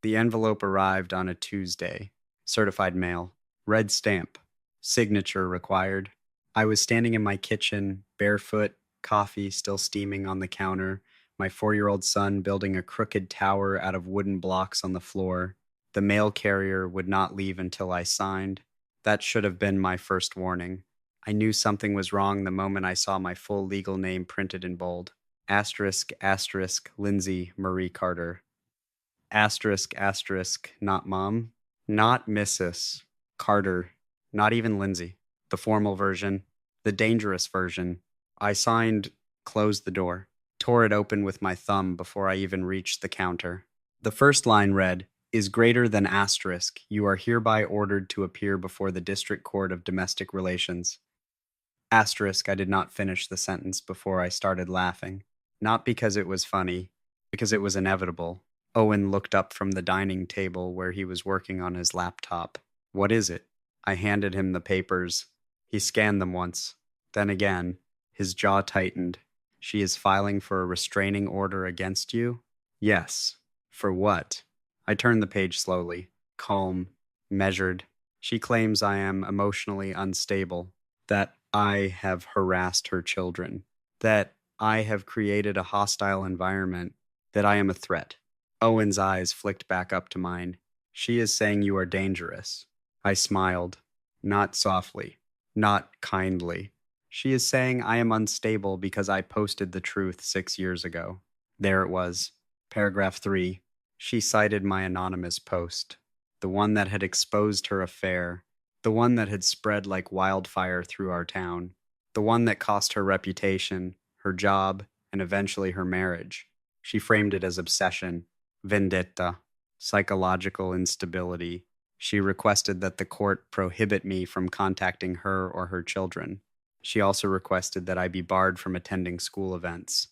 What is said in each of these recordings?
The envelope arrived on a Tuesday. Certified mail. Red stamp. Signature required. I was standing in my kitchen, barefoot, coffee still steaming on the counter, my 4-year-old son building a crooked tower out of wooden blocks on the floor. The mail carrier would not leave until I signed. That should have been my first warning. I knew something was wrong the moment I saw my full legal name printed in bold. Asterisk, asterisk, Lindsay Marie Carter. Asterisk, asterisk, not mom, not Mrs. Carter, not even Lindsay. The formal version, the dangerous version. I signed, closed the door, tore it open with my thumb before I even reached the counter. The first line read, is greater than asterisk. You are hereby ordered to appear before the District Court of Domestic Relations. Asterisk, I did not finish the sentence before I started laughing. Not because it was funny, because it was inevitable. Owen looked up from the dining table where he was working on his laptop. What is it? I handed him the papers. He scanned them once, then again. His jaw tightened. She is filing for a restraining order against you? Yes. For what? I turned the page slowly, calm, measured. She claims I am emotionally unstable, that I have harassed her children, that I have created a hostile environment, that I am a threat. Owen's eyes flicked back up to mine. She is saying you are dangerous. I smiled, not softly, not kindly. She is saying I am unstable because I posted the truth 6 years ago. There it was. Paragraph 3. She cited my anonymous post, the one that had exposed her affair, the one that had spread like wildfire through our town, the one that cost her reputation, her job, and eventually her marriage. She framed it as obsession, vendetta, psychological instability. She requested that the court prohibit me from contacting her or her children. She also requested that I be barred from attending school events,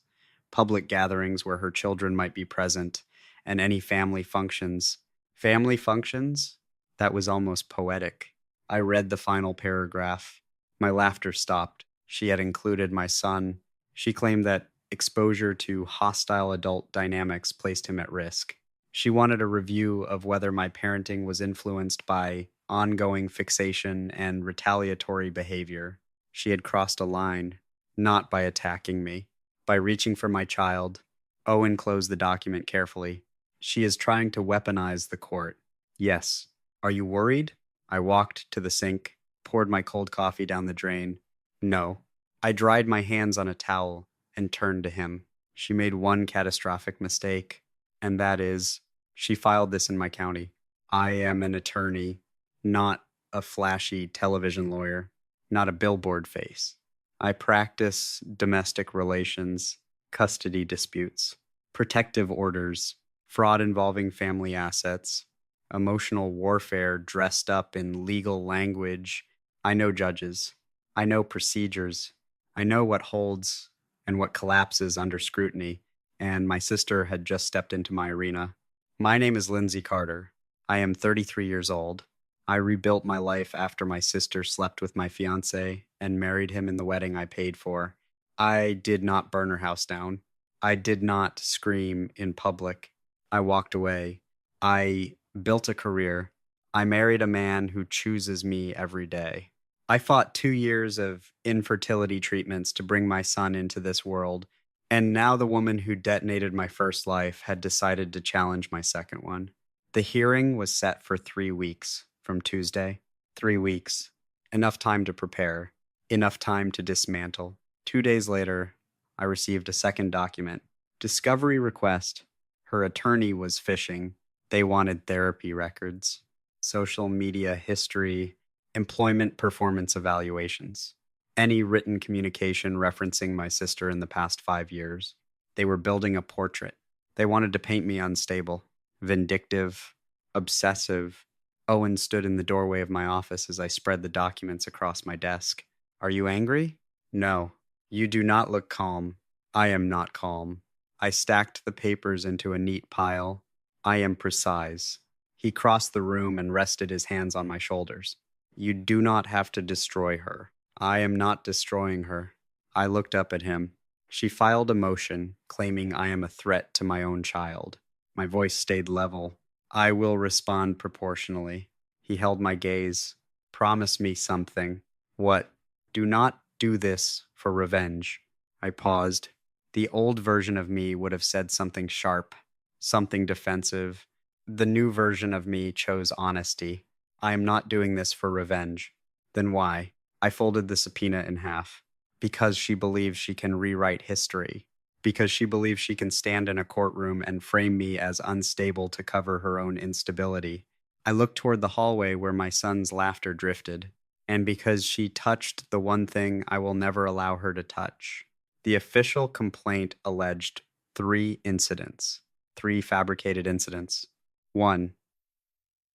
public gatherings where her children might be present, and any family functions. Family functions? That was almost poetic. I read the final paragraph. My laughter stopped. She had included my son. She claimed that exposure to hostile adult dynamics placed him at risk. She wanted a review of whether my parenting was influenced by ongoing fixation and retaliatory behavior. She had crossed a line, not by attacking me, by reaching for my child. Owen closed the document carefully. She is trying to weaponize the court. Yes. Are you worried? I walked to the sink, poured my cold coffee down the drain. No. I dried my hands on a towel and turned to him. She made one catastrophic mistake, and that is, she filed this in my county. I am an attorney, not a flashy television lawyer, not a billboard face. I practice domestic relations, custody disputes, protective orders, fraud involving family assets, emotional warfare dressed up in legal language. I know judges. I know procedures. I know what holds and what collapses under scrutiny, and my sister had just stepped into my arena. My name is Lindsay Carter. I am 33 years old. I rebuilt my life after my sister slept with my fiancé and married him in the wedding I paid for. I did not burn her house down. I did not scream in public. I walked away. I built a career. I married a man who chooses me every day. I fought 2 years of infertility treatments to bring my son into this world, and now the woman who detonated my first life had decided to challenge my second one. The hearing was set for 3 weeks from Tuesday. 3 weeks. Enough time to prepare. Enough time to dismantle. 2 days later, I received a second document. Discovery request. Her attorney was fishing. They wanted therapy records, social media history, employment performance evaluations, any written communication referencing my sister in the past 5 years. They were building a portrait. They wanted to paint me unstable, vindictive, obsessive. Owen stood in the doorway of my office as I spread the documents across my desk. Are you angry? No. You do not look calm. I am not calm. I stacked the papers into a neat pile. I am precise. He crossed the room and rested his hands on my shoulders. You do not have to destroy her. I am not destroying her. I looked up at him. She filed a motion, claiming I am a threat to my own child. My voice stayed level. I will respond proportionally. He held my gaze. Promise me something. What? Do not do this for revenge. I paused. The old version of me would have said something sharp, something defensive. The new version of me chose honesty. I am not doing this for revenge. Then why? I folded the subpoena in half. Because she believes she can rewrite history. Because she believes she can stand in a courtroom and frame me as unstable to cover her own instability. I looked toward the hallway where my son's laughter drifted. And because she touched the one thing I will never allow her to touch. The official complaint alleged 3 incidents, 3 fabricated incidents. 1,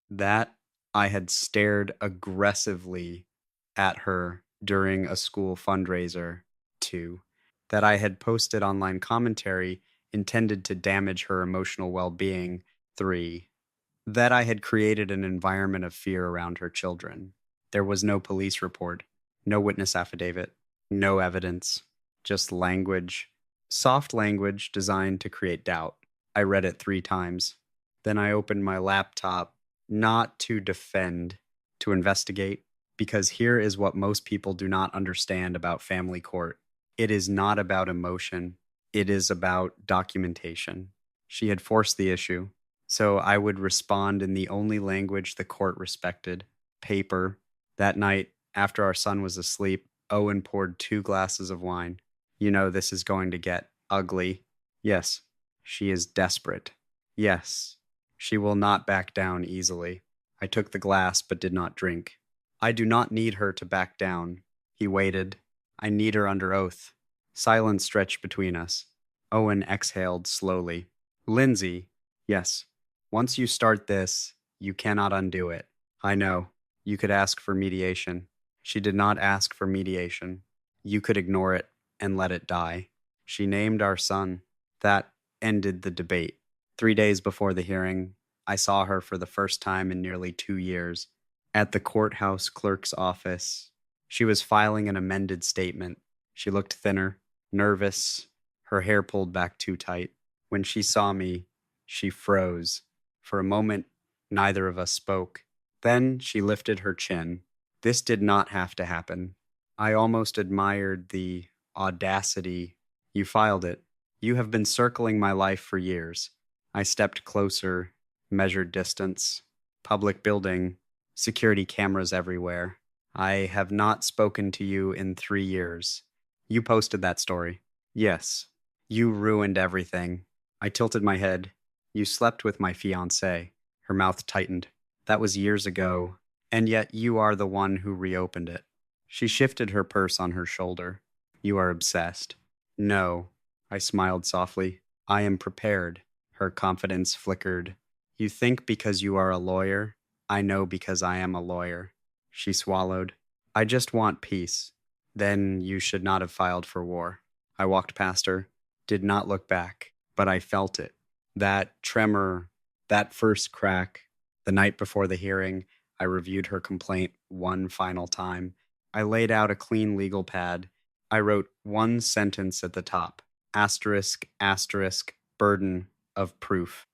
that I had stared aggressively at her during a school fundraiser. 2, that I had posted online commentary intended to damage her emotional well-being. 3, that I had created an environment of fear around her children. There was no police report, no witness affidavit, no evidence, just language. Soft language designed to create doubt. I read it 3 times. Then I opened my laptop, not to defend, to investigate, because here is what most people do not understand about family court. It is not about emotion. It is about documentation. She had forced the issue, so I would respond in the only language the court respected, paper. That night, after our son was asleep, Owen poured 2 glasses of wine. You know this is going to get ugly. Yes, she is desperate. Yes, she will not back down easily. I took the glass but did not drink. I do not need her to back down. He waited. I need her under oath. Silence stretched between us. Owen exhaled slowly. Lindsay, yes, once you start this, you cannot undo it. I know. You could ask for mediation. She did not ask for mediation. You could ignore it and let it die. She named our son. That ended the debate. 3 days before the hearing, I saw her for the first time in nearly 2 years. At the courthouse clerk's office, she was filing an amended statement. She looked thinner, nervous, her hair pulled back too tight. When she saw me, she froze. For a moment, neither of us spoke. Then she lifted her chin. This did not have to happen. I almost admired the audacity. You filed it. You have been circling my life for years. I stepped closer, measured distance. Public building, security cameras everywhere. I have not spoken to you in 3 years. You posted that story. Yes. You ruined everything. I tilted my head. You slept with my fiancée. Her mouth tightened. That was years ago, and yet you are the one who reopened it. She shifted her purse on her shoulder. You are obsessed. No. I smiled softly. I am prepared. Her confidence flickered. You think because you are a lawyer? I know because I am a lawyer. She swallowed. I just want peace. Then you should not have filed for war. I walked past her, did not look back, but I felt it. That tremor, that first crack. The night before the hearing, I reviewed her complaint one final time. I laid out a clean legal pad. I wrote 1 sentence at the top. Asterisk, asterisk, burden of proof.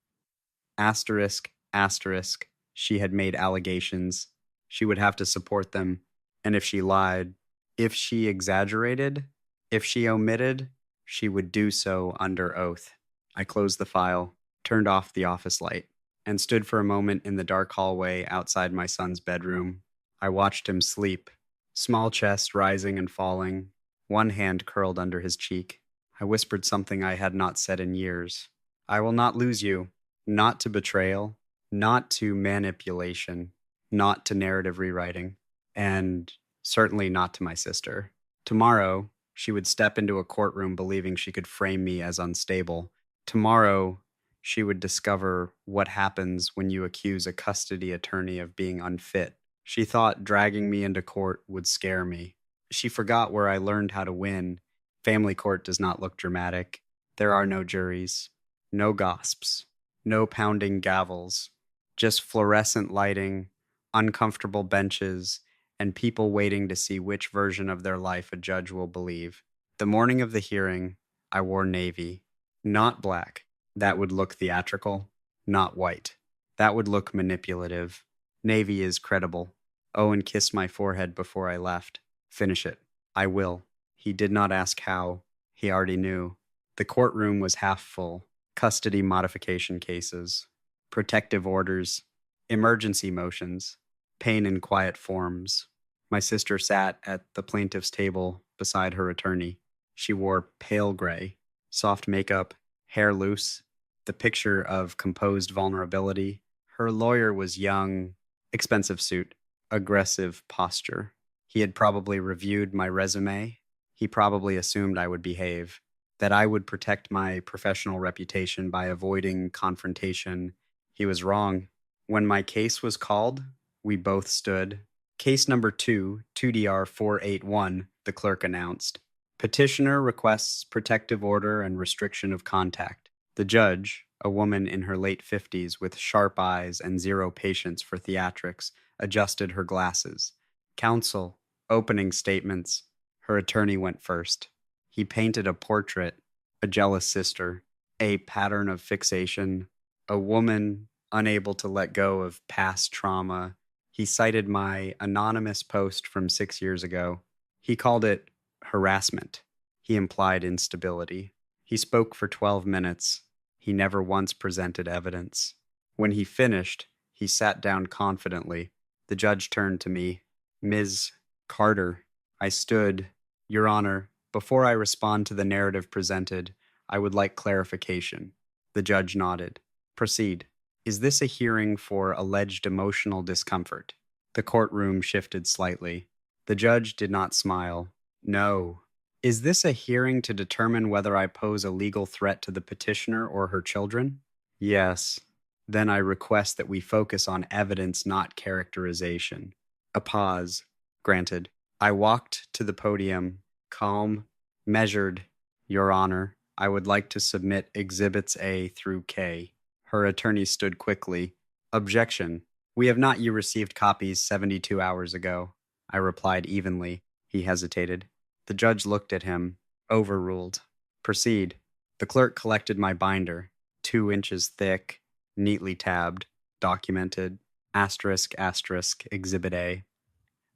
Asterisk, asterisk, she had made allegations. She would have to support them. And if she lied, if she exaggerated, if she omitted, she would do so under oath. I closed the file, turned off the office light, and stood for a moment in the dark hallway outside my son's bedroom. I watched him sleep, small chest rising and falling, one hand curled under his cheek. I whispered something I had not said in years. I will not lose you, not to betrayal, not to manipulation, not to narrative rewriting, and certainly not to my sister. Tomorrow, she would step into a courtroom believing she could frame me as unstable. Tomorrow, she would discover what happens when you accuse a custody attorney of being unfit. She thought dragging me into court would scare me. She forgot where I learned how to win. Family court does not look dramatic. There are no juries, no gosps, no pounding gavels, just fluorescent lighting, uncomfortable benches, and people waiting to see which version of their life a judge will believe. The morning of the hearing, I wore navy, not black. That would look theatrical, not white. That would look manipulative. Navy is credible. Owen kissed my forehead before I left. Finish it. I will. He did not ask how. He already knew. The courtroom was half full. Custody modification cases, protective orders, emergency motions, pain in quiet forms. My sister sat at the plaintiff's table beside her attorney. She wore pale gray, soft makeup, hair loose, the picture of composed vulnerability. Her lawyer was young, expensive suit, aggressive posture. He had probably reviewed my resume. He probably assumed I would behave, that I would protect my professional reputation by avoiding confrontation. He was wrong. When my case was called, we both stood. Case number 2DR 481, the clerk announced. Petitioner requests protective order and restriction of contact. The judge, a woman in her late 50s with sharp eyes and zero patience for theatrics, adjusted her glasses. Counsel, opening statements. Her attorney went first. He painted a portrait, a jealous sister, a pattern of fixation, a woman unable to let go of past trauma. He cited my anonymous post from 6 years ago. He called it harassment. He implied instability. He spoke for 12 minutes. He never once presented evidence. When he finished, he sat down confidently. The judge turned to me. Ms. Carter. I stood. Your Honor, before I respond to the narrative presented, I would like clarification. The judge nodded. Proceed. Is this a hearing for alleged emotional discomfort? The courtroom shifted slightly. The judge did not smile. No. Is this a hearing to determine whether I pose a legal threat to the petitioner or her children? Yes. Then I request that we focus on evidence, not characterization. A pause. Granted. I walked to the podium, calm, measured. Your Honor, I would like to submit Exhibits A through K. Her attorney stood quickly. Objection. We have not yet received copies 72 hours ago. I replied evenly. He hesitated. The judge looked at him. Overruled. Proceed. The clerk collected my binder, 2 inches thick, neatly tabbed, documented, asterisk, asterisk, Exhibit A.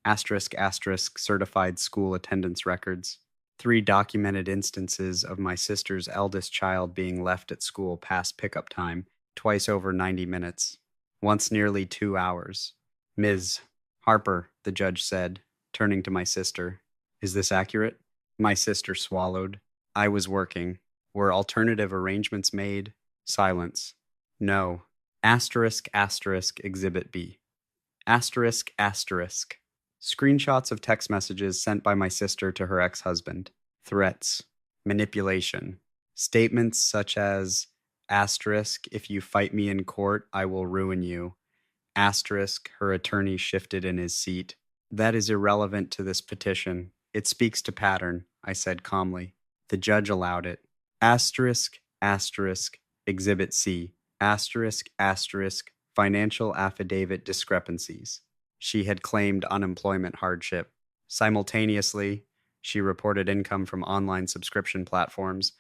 Asterisk, asterisk, certified school attendance records. 3 documented instances of my sister's eldest child being left at school past pickup time, twice over 90 minutes. Once nearly 2 hours. Ms. Harper, the judge said, turning to my sister. Is this accurate? My sister swallowed. I was working. Were alternative arrangements made? Silence. No. Asterisk, asterisk, Exhibit B. Asterisk, asterisk. Screenshots of text messages sent by my sister to her ex-husband. Threats. Manipulation. Statements such as, asterisk, if you fight me in court, I will ruin you. Asterisk, her attorney shifted in his seat. That is irrelevant to this petition. It speaks to pattern, I said calmly. The judge allowed it. Asterisk, asterisk, Exhibit C. Asterisk, asterisk, financial affidavit discrepancies. She had claimed unemployment hardship. Simultaneously, she reported income from online subscription platforms.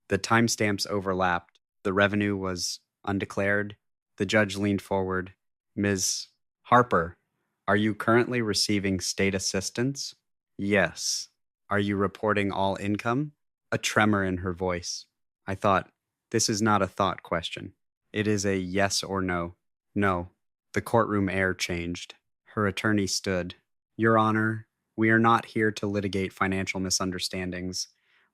The timestamps overlapped. The revenue was undeclared. The judge leaned forward. Ms. Harper, are you currently receiving state assistance? Yes. Are you reporting all income? A tremor in her voice. I thought, this is not a thought question. It is a yes or no. No. The courtroom air changed. Her attorney stood. Your Honor, we are not here to litigate financial misunderstandings.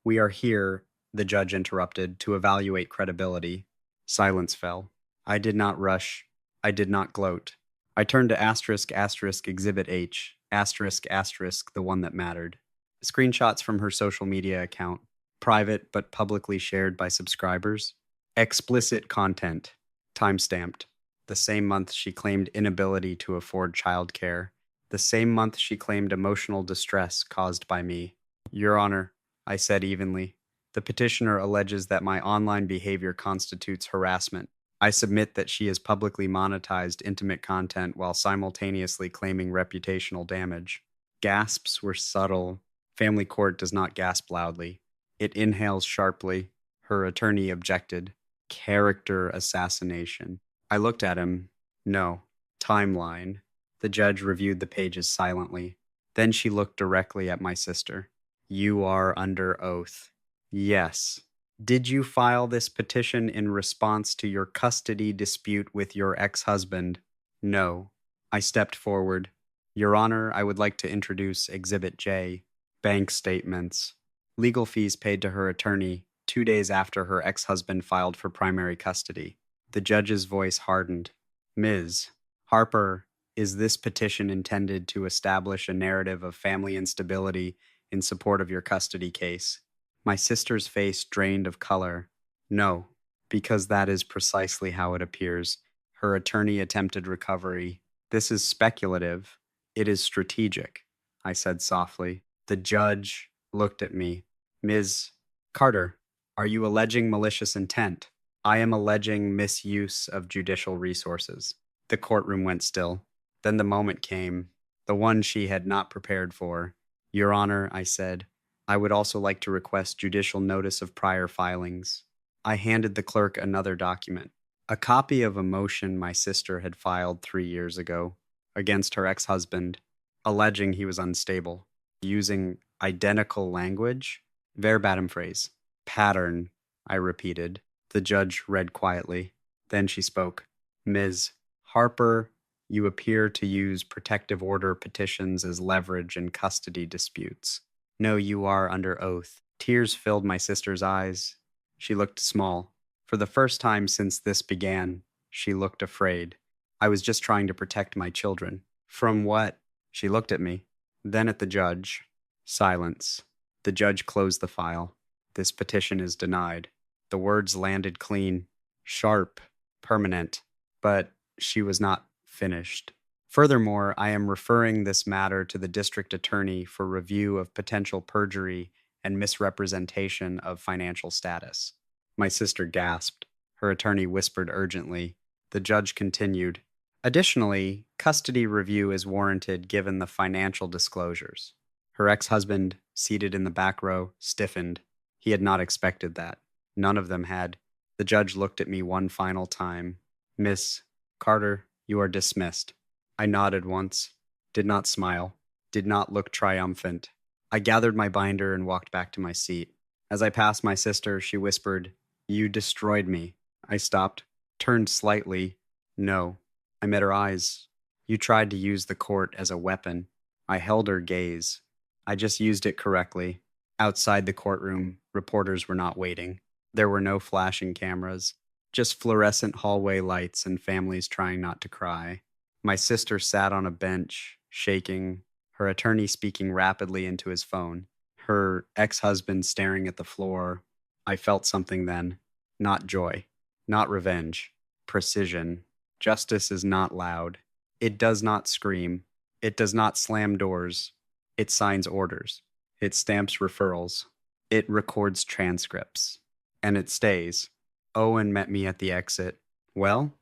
We are here, the judge interrupted, to evaluate credibility. Silence fell. I did not rush. I did not gloat. I turned to asterisk, asterisk, Exhibit H, asterisk, asterisk, the one that mattered. Screenshots from her social media account, private but publicly shared by subscribers. Explicit content, timestamped. The same month she claimed inability to afford childcare. The same month she claimed emotional distress caused by me. Your Honor, I said evenly, the petitioner alleges that my online behavior constitutes harassment. I submit that she has publicly monetized intimate content while simultaneously claiming reputational damage. Gasps were subtle. Family court does not gasp loudly. It inhales sharply. Her attorney objected. Character assassination. I looked at him. No. Timeline. The judge reviewed the pages silently. Then she looked directly at my sister. You are under oath. Yes. Did you file this petition in response to your custody dispute with your ex-husband? No. I stepped forward. Your Honor, I would like to introduce Exhibit J, bank statements. Legal fees paid to her attorney 2 days after her ex-husband filed for primary custody. The judge's voice hardened. Ms. Harper, is this petition intended to establish a narrative of family instability in support of your custody case? My sister's face drained of color. No, because that is precisely how it appears. Her attorney attempted recovery. This is speculative. It is strategic, I said softly. The judge looked at me. Ms. Carter, are you alleging malicious intent? I am alleging misuse of judicial resources. The courtroom went still. Then the moment came, the one she had not prepared for. Your Honor, I said, I would also like to request judicial notice of prior filings. I handed the clerk another document, a copy of a motion my sister had filed 3 years ago against her ex-husband, alleging he was unstable, using identical language, verbatim phrase, pattern, I repeated. The judge read quietly. Then she spoke. Ms. Harper, you appear to use protective order petitions as leverage in custody disputes. No, you are under oath. Tears filled my sister's eyes. She looked small. For the first time since this began, she looked afraid. I was just trying to protect my children. From what? She looked at me, then at the judge. Silence. The judge closed the file. This petition is denied. The words landed clean, sharp, permanent, but she was not finished. Furthermore, I am referring this matter to the district attorney for review of potential perjury and misrepresentation of financial status. My sister gasped. Her attorney whispered urgently. The judge continued. Additionally, custody review is warranted given the financial disclosures. Her ex-husband, seated in the back row, stiffened. He had not expected that. None of them had. The judge looked at me one final time. Miss Carter, you are dismissed. I nodded once, did not smile, did not look triumphant. I gathered my binder and walked back to my seat. As I passed my sister, she whispered, You destroyed me. I stopped, turned slightly. No. I met her eyes. You tried to use the court as a weapon. I held her gaze. I just used it correctly. Outside the courtroom, reporters were not waiting. There were no flashing cameras, just fluorescent hallway lights and families trying not to cry. My sister sat on a bench, shaking, her attorney speaking rapidly into his phone, her ex-husband staring at the floor. I felt something then. Not joy, not revenge, precision. Justice is not loud. It does not scream. It does not slam doors. It signs orders. It stamps referrals. It records transcripts. And it stays. Owen met me at the exit. Well,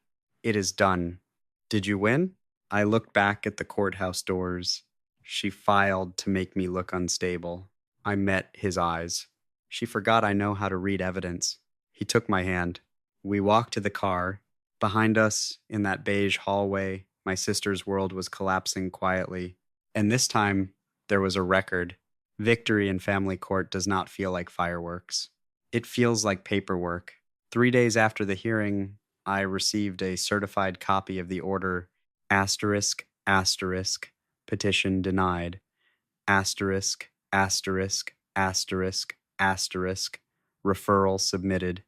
it is done. Did you win? I looked back at the courthouse doors. She filed to make me look unstable. I met his eyes. She forgot I know how to read evidence. He took my hand. We walked to the car. Behind us, in that beige hallway, my sister's world was collapsing quietly. And this time, there was a record. Victory in family court does not feel like fireworks. It feels like paperwork. 3 days after the hearing, I received a certified copy of the order, asterisk, asterisk, petition denied, asterisk, asterisk, asterisk, asterisk, referral submitted,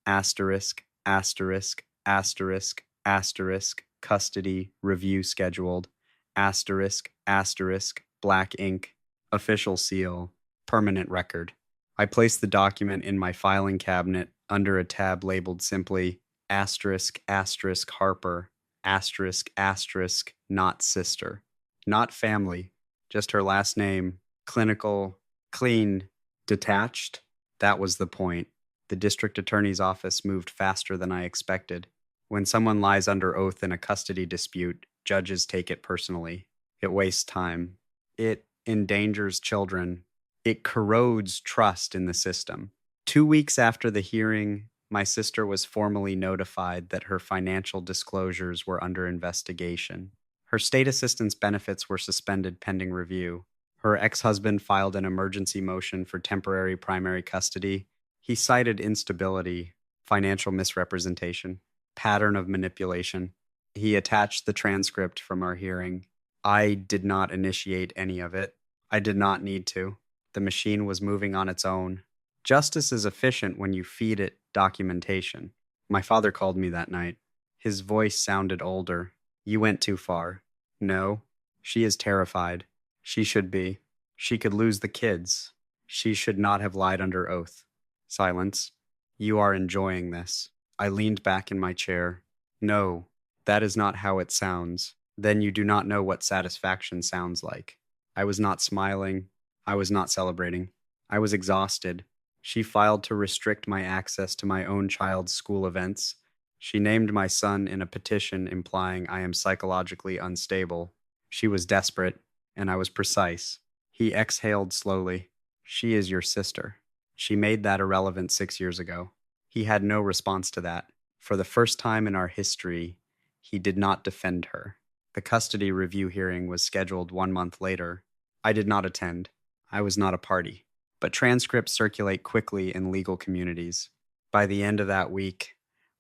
asterisk, asterisk, asterisk, asterisk, custody review scheduled, asterisk, asterisk, black ink, official seal, permanent record. I placed the document in my filing cabinet under a tab labeled simply asterisk asterisk Harper, asterisk asterisk not sister, not family, just her last name, clinical, clean, detached. That was the point. The district attorney's office moved faster than I expected. When someone lies under oath in a custody dispute, judges take it personally. It wastes time. It endangers children. It corrodes trust in the system. 2 weeks after the hearing, My sister was formally notified that her financial disclosures were under investigation. Her state assistance benefits were suspended pending review. Her ex husband filed an emergency motion for temporary primary custody. He cited instability, financial misrepresentation, pattern of manipulation. He attached the transcript from our hearing. I did not initiate any of it. I did not need to. The machine was moving on its own. Justice is efficient when you feed it documentation. My father called me that night. His voice sounded older. You went too far. No, she is terrified. She should be. She could lose the kids. She should not have lied under oath. Silence. You are enjoying this. I leaned back in my chair. No, that is not how it sounds. Then you do not know what satisfaction sounds like. I was not smiling. I was not celebrating. I was exhausted. She filed to restrict my access to my own child's school events. She named my son in a petition implying I am psychologically unstable. She was desperate, and I was precise. He exhaled slowly. She is your sister. She made that irrelevant 6 years ago. He had no response to that. For the first time in our history, he did not defend her. The custody review hearing was scheduled 1 month later. I did not attend. I was not a party. But transcripts circulate quickly in legal communities. By the end of that week,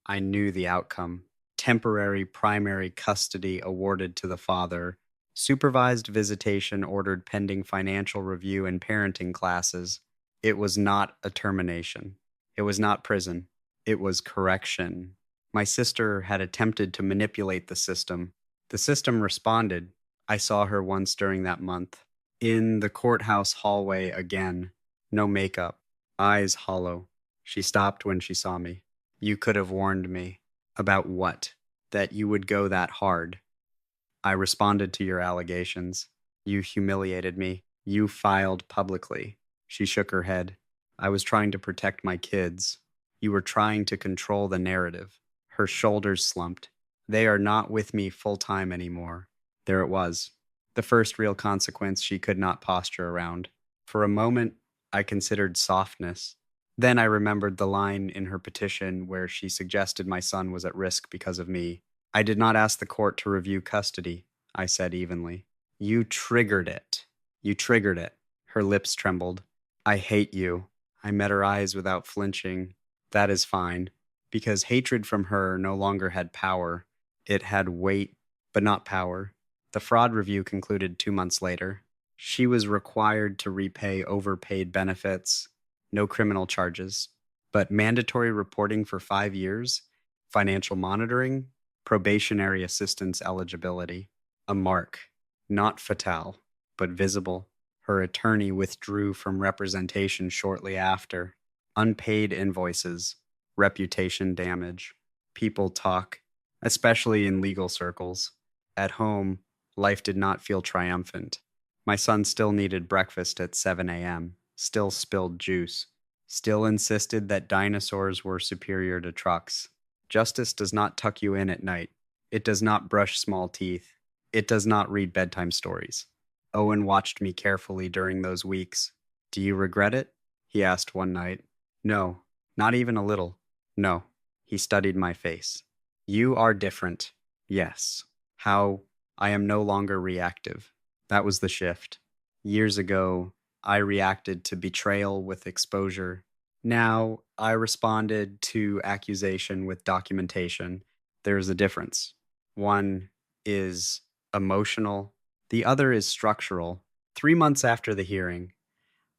I knew the outcome. Temporary primary custody awarded to the father. Supervised visitation ordered pending financial review and parenting classes. It was not a termination. It was not prison. It was correction. My sister had attempted to manipulate the system. The system responded. I saw her once during that month. In the courthouse hallway again. No makeup. Eyes hollow. She stopped when she saw me. You could have warned me. About what? That you would go that hard. I responded to your allegations. You humiliated me. You filed publicly. She shook her head. I was trying to protect my kids. You were trying to control the narrative. Her shoulders slumped. They are not with me full-time anymore. There it was. The first real consequence she could not posture around. For a moment, I considered softness. Then I remembered the line in her petition where she suggested my son was at risk because of me. I did not ask the court to review custody, I said evenly. You triggered it. You triggered it. Her lips trembled. I hate you. I met her eyes without flinching. That is fine, because hatred from her no longer had power. It had weight, but not power. The fraud review concluded 2 months later. She was required to repay overpaid benefits, no criminal charges, but mandatory reporting for 5 years, financial monitoring, probationary assistance eligibility. A mark, not fatal, but visible. Her attorney withdrew from representation shortly after. Unpaid invoices, reputation damage. People talk, especially in legal circles. At home, life did not feel triumphant. My son still needed breakfast at 7 a.m., still spilled juice, still insisted that dinosaurs were superior to trucks. Justice does not tuck you in at night. It does not brush small teeth. It does not read bedtime stories. Owen watched me carefully during those weeks. Do you regret it? He asked one night. No, not even a little. No. He studied my face. You are different. Yes. How? I am no longer reactive. That was the shift. Years ago, I reacted to betrayal with exposure. Now, I responded to accusation with documentation. There's a difference. One is emotional. The other is structural. 3 months after the hearing,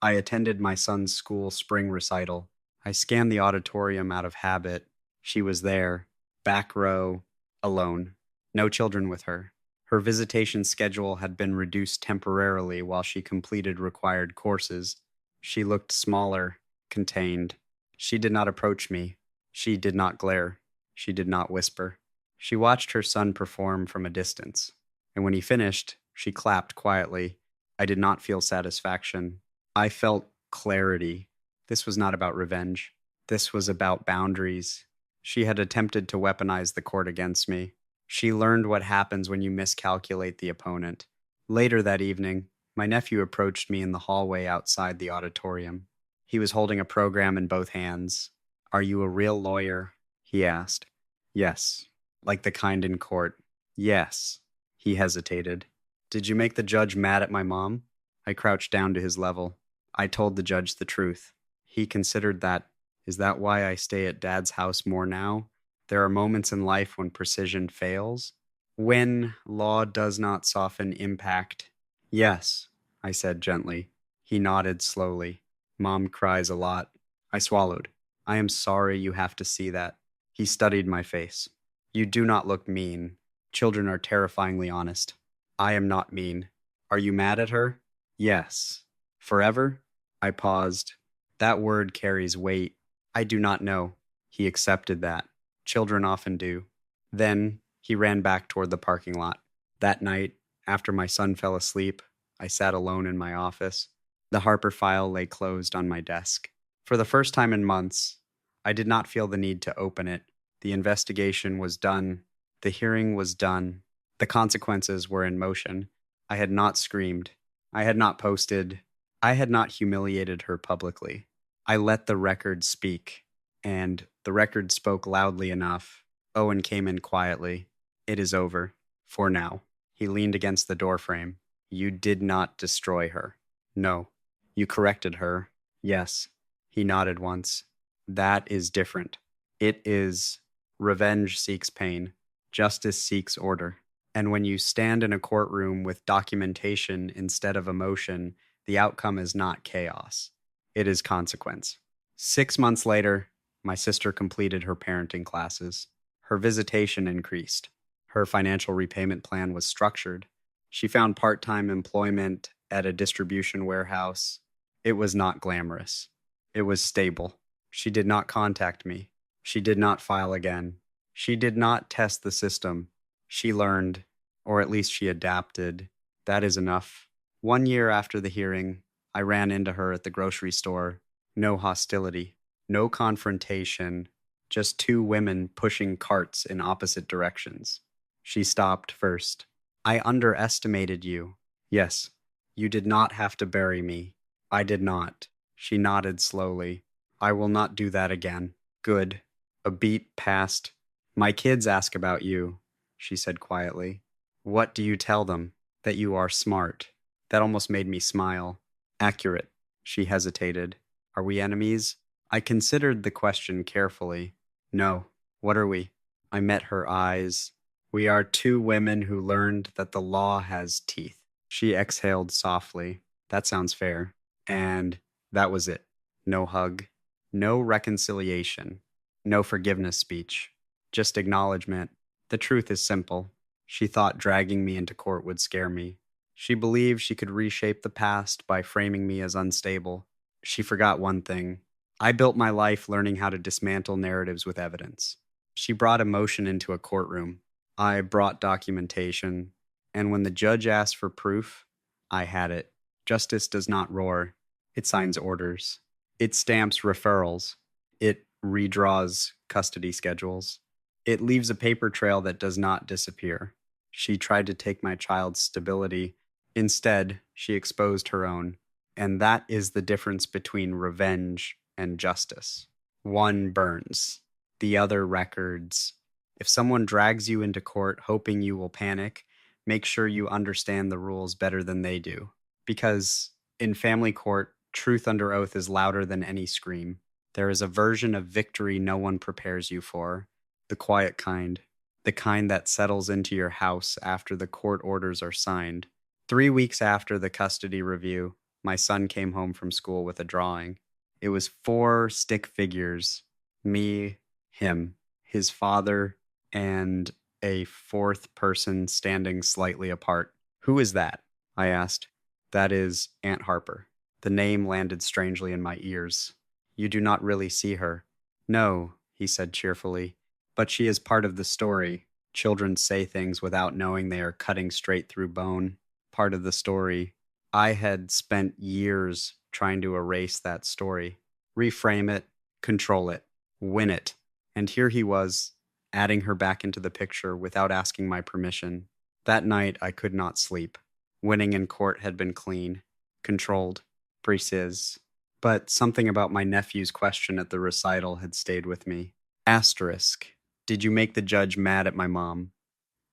I attended my son's school spring recital. I scanned the auditorium out of habit. She was there, back row, alone. No children with her. Her visitation schedule had been reduced temporarily while she completed required courses. She looked smaller, contained. She did not approach me. She did not glare. She did not whisper. She watched her son perform from a distance. And when he finished, she clapped quietly. I did not feel satisfaction. I felt clarity. This was not about revenge. This was about boundaries. She had attempted to weaponize the court against me. She learned what happens when you miscalculate the opponent. Later that evening, my nephew approached me in the hallway outside the auditorium. He was holding a program in both hands. Are you a real lawyer? He asked. Yes. Like the kind in court. Yes. He hesitated. Did you make the judge mad at my mom? I crouched down to his level. I told the judge the truth. He considered that. Is that why I stay at Dad's house more now? There are moments in life when precision fails. When law does not soften impact. Yes, I said gently. He nodded slowly. Mom cries a lot. I swallowed. I am sorry you have to see that. He studied my face. You do not look mean. Children are terrifyingly honest. I am not mean. Are you mad at her? Yes. Forever? I paused. That word carries weight. I do not know. He accepted that. Children often do. Then he ran back toward the parking lot. That night, after my son fell asleep, I sat alone in my office. The Harper file lay closed on my desk. For the first time in months, I did not feel the need to open it. The investigation was done. The hearing was done. The consequences were in motion. I had not screamed. I had not posted. I had not humiliated her publicly. I let the record speak, and the record spoke loudly enough. Owen came in quietly. It is over. For now. He leaned against the doorframe. You did not destroy her. No. You corrected her. Yes. He nodded once. That is different. It is. Revenge seeks pain. Justice seeks order. And when you stand in a courtroom with documentation instead of emotion, the outcome is not chaos. It is consequence. 6 months later, my sister completed her parenting classes. Her visitation increased. Her financial repayment plan was structured. She found part-time employment at a distribution warehouse. It was not glamorous. It was stable. She did not contact me. She did not file again. She did not test the system. She learned, or at least she adapted. That is enough. 1 year after the hearing, I ran into her at the grocery store. No hostility, no confrontation, just two women pushing carts in opposite directions. She stopped first. I underestimated you. Yes, you did not have to bury me. I did not. She nodded slowly. I will not do that again. Good. A beat passed. My kids ask about you, she said quietly. What do you tell them? That you are smart. That almost made me smile. Accurate. She hesitated. Are we enemies? I considered the question carefully. No. What are we? I met her eyes. We are two women who learned that the law has teeth. She exhaled softly. That sounds fair. And that was it. No hug. No reconciliation. No forgiveness speech. Just acknowledgement. The truth is simple. She thought dragging me into court would scare me. She believed she could reshape the past by framing me as unstable. She forgot one thing. I built my life learning how to dismantle narratives with evidence. She brought emotion into a courtroom. I brought documentation. And when the judge asked for proof, I had it. Justice does not roar. It signs orders. It stamps referrals. It redraws custody schedules. It leaves a paper trail that does not disappear. She tried to take my child's stability. Instead, she exposed her own. And that is the difference between revenge and justice. One burns. The other records. If someone drags you into court hoping you will panic, make sure you understand the rules better than they do. Because in family court, truth under oath is louder than any scream. There is a version of victory no one prepares you for. The quiet kind. The kind that settles into your house after the court orders are signed. 3 weeks after the custody review, my son came home from school with a drawing. It was 4 stick figures. Me, him, his father, and a 4th person standing slightly apart. Who is that? I asked. That is Aunt Harper. The name landed strangely in my ears. You do not really see her. No, he said cheerfully. But she is part of the story. Children say things without knowing they are cutting straight through bone. Part of the story. I had spent years trying to erase that story. Reframe it, control it, win it. And here he was, adding her back into the picture without asking my permission. That night, I could not sleep. Winning in court had been clean, controlled, precise. But something about my nephew's question at the recital had stayed with me. Asterisk. Did you make the judge mad at my mom?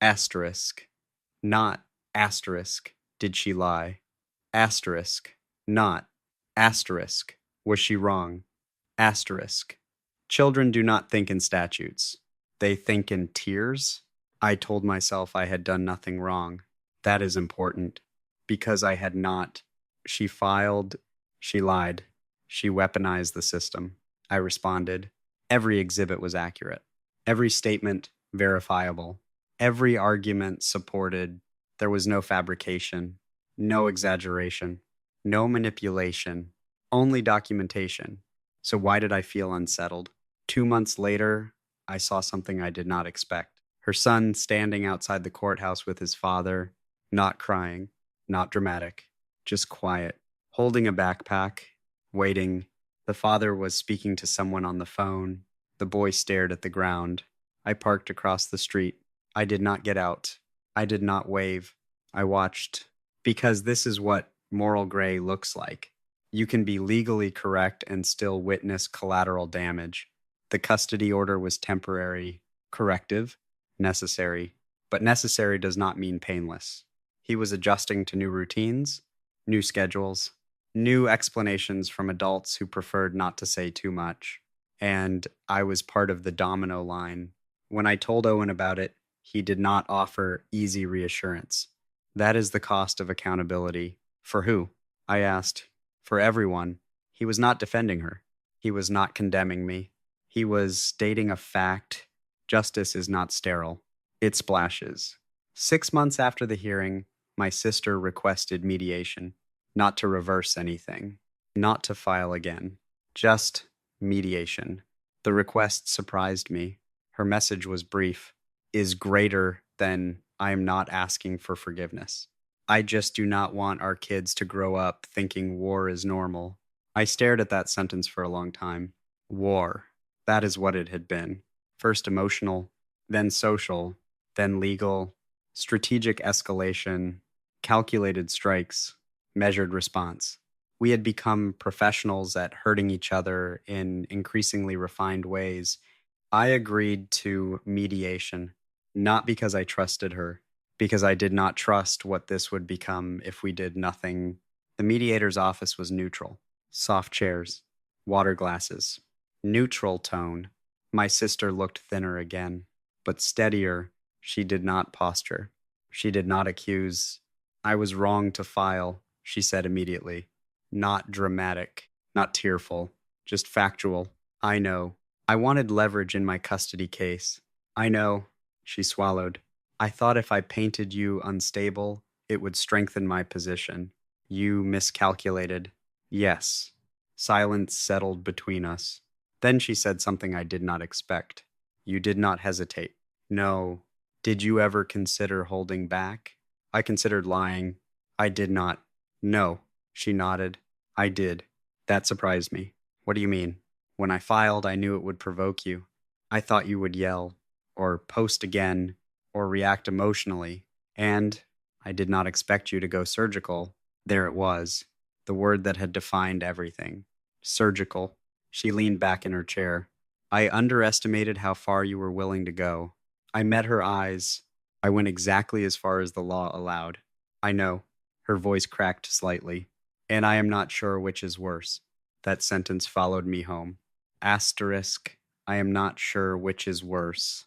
Asterisk. Not. Asterisk. Did she lie? Asterisk. Not. Asterisk. Was she wrong? Asterisk. Children do not think in statutes. They think in tears. I told myself I had done nothing wrong. That is important. Because I had not. She filed. She lied. She weaponized the system. I responded. Every exhibit was accurate. Every statement verifiable. Every argument supported. There was no fabrication, no exaggeration, no manipulation, only documentation. So why did I feel unsettled? 2 months later, I saw something I did not expect. Her son standing outside the courthouse with his father, not crying, not dramatic, just quiet, holding a backpack, waiting. The father was speaking to someone on the phone. The boy stared at the ground. I parked across the street. I did not get out. I did not wave. I watched. Because this is what moral gray looks like. You can be legally correct and still witness collateral damage. The custody order was temporary, corrective, necessary. But necessary does not mean painless. He was adjusting to new routines, new schedules, new explanations from adults who preferred not to say too much. And I was part of the domino line. When I told Owen about it, he did not offer easy reassurance. That is the cost of accountability. For who? I asked. For everyone. He was not defending her. He was not condemning me. He was stating a fact. Justice is not sterile. It splashes. 6 months after the hearing, my sister requested mediation. Not to reverse anything. Not to file again. Just mediation. The request surprised me. Her message was brief. Is greater than I am not asking for forgiveness. I just do not want our kids to grow up thinking war is normal. I stared at that sentence for a long time. War. That is what it had been. First emotional, then social, then legal, strategic escalation, calculated strikes, measured response. We had become professionals at hurting each other in increasingly refined ways. I agreed to mediation, not because I trusted her, because I did not trust what this would become if we did nothing. The mediator's office was neutral. Soft chairs, water glasses, neutral tone. My sister looked thinner again, but steadier. She did not posture. She did not accuse. I was wrong to file, she said immediately. Not dramatic, not tearful, just factual. I know. I wanted leverage in my custody case. I know, she swallowed. I thought if I painted you unstable, it would strengthen my position. You miscalculated. Yes. Silence settled between us. Then she said something I did not expect. You did not hesitate. No. Did you ever consider holding back? I considered lying. I did not. No. She nodded. I did. That surprised me. What do you mean? When I filed, I knew it would provoke you. I thought you would yell, or post again, or react emotionally. And I did not expect you to go surgical. There it was, the word that had defined everything. Surgical. She leaned back in her chair. I underestimated how far you were willing to go. I met her eyes. I went exactly as far as the law allowed. I know. Her voice cracked slightly. And I am not sure which is worse. That sentence followed me home. Asterisk, I am not sure which is worse.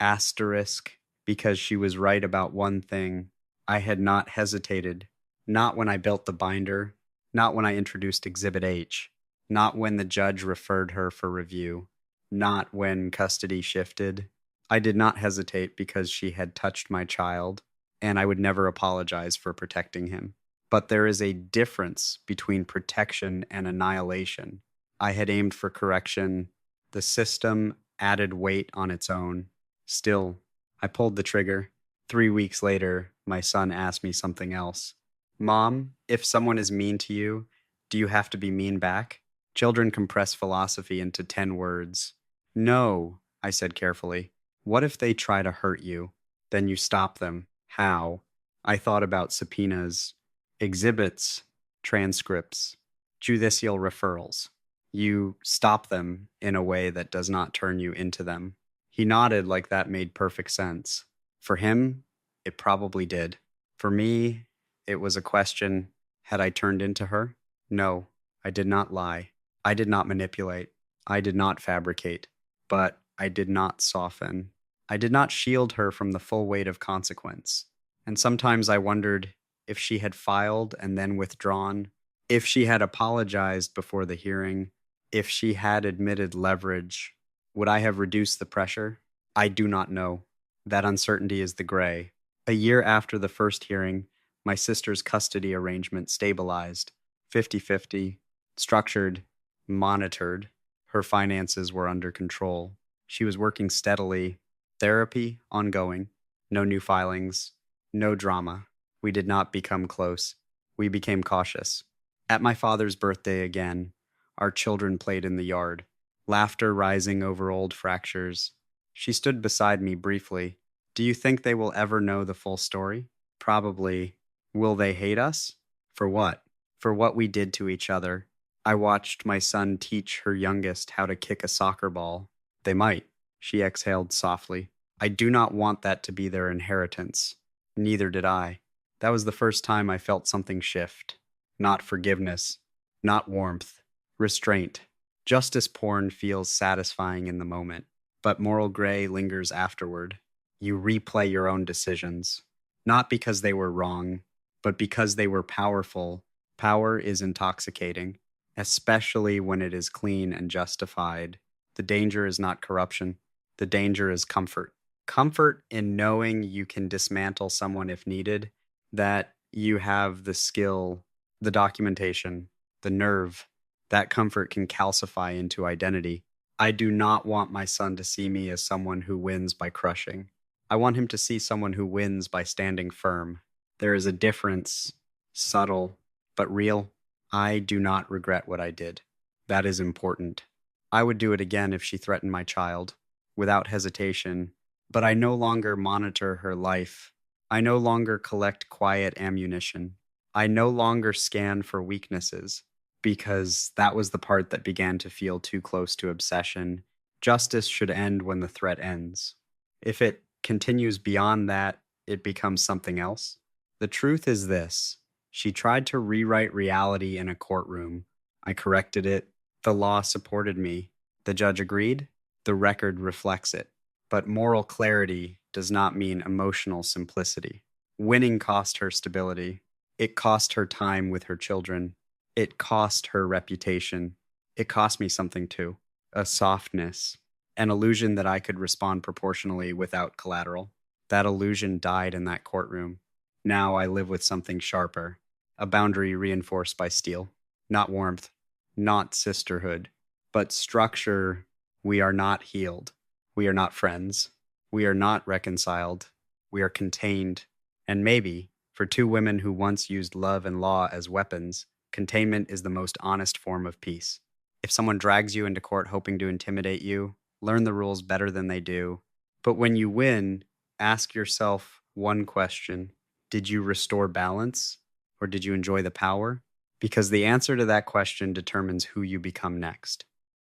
Asterisk, because she was right about one thing. I had not hesitated. Not when I built the binder. Not when I introduced Exhibit H. Not when the judge referred her for review. Not when custody shifted. I did not hesitate because she had touched my child, and I would never apologize for protecting him. But there is a difference between protection and annihilation. I had aimed for correction. The system added weight on its own. Still, I pulled the trigger. 3 weeks later, my son asked me something else. Mom, if someone is mean to you, do you have to be mean back? Children compress philosophy into 10 words. No, I said carefully. What if they try to hurt you? Then you stop them. How? I thought about subpoenas, exhibits, transcripts, Judicial referrals. You stop them in a way that does not turn you into them. He nodded like that made perfect sense. For him, it probably did. For me, it was a question: had I turned into her? No, I did not lie. I did not manipulate. I did not fabricate. But I did not soften. I did not shield her from the full weight of consequence. And sometimes I wondered if she had filed and then withdrawn, if she had apologized before the hearing, if she had admitted leverage, would I have reduced the pressure? I do not know. That uncertainty is the gray. A year after the first hearing, my sister's custody arrangement stabilized, 50-50, structured, monitored. Her finances were under control. She was working steadily. Therapy ongoing. No new filings. No drama. We did not become close. We became cautious. At my father's birthday again, our children played in the yard, laughter rising over old fractures. She stood beside me briefly. Do you think they will ever know the full story? Probably. Will they hate us? For what? For what we did to each other. I watched my son teach her youngest how to kick a soccer ball. They might. She exhaled softly. I do not want that to be their inheritance. Neither did I. That was the first time I felt something shift. Not forgiveness. Not warmth. Restraint. Justice porn feels satisfying in the moment, but moral gray lingers afterward. You replay your own decisions. Not because they were wrong, but because they were powerful. Power is intoxicating, especially when it is clean and justified. The danger is not corruption. The danger is comfort. Comfort in knowing you can dismantle someone if needed, that you have the skill, the documentation, the nerve. That comfort can calcify into identity. I do not want my son to see me as someone who wins by crushing. I want him to see someone who wins by standing firm. There is a difference, subtle, but real. I do not regret what I did. That is important. I would do it again if she threatened my child, without hesitation, but I no longer monitor her life. I no longer collect quiet ammunition. I no longer scan for weaknesses, because that was the part that began to feel too close to obsession. Justice should end when the threat ends. If it continues beyond that, it becomes something else. The truth is this: she tried to rewrite reality in a courtroom. I corrected it. The law supported me. The judge agreed. The record reflects it. But moral clarity does not mean emotional simplicity. Winning cost her stability. It cost her time with her children. It cost her reputation. It cost me something too. A softness. An illusion that I could respond proportionally without collateral. That illusion died in that courtroom. Now I live with something sharper. A boundary reinforced by steel. Not warmth. Not sisterhood. But structure. We are not healed. We are not friends. We are not reconciled. We are contained. And maybe, for two women who once used love and law as weapons, containment is the most honest form of peace. If someone drags you into court hoping to intimidate you, learn the rules better than they do. But when you win, ask yourself one question: did you restore balance, or did you enjoy the power? Because the answer to that question determines who you become next.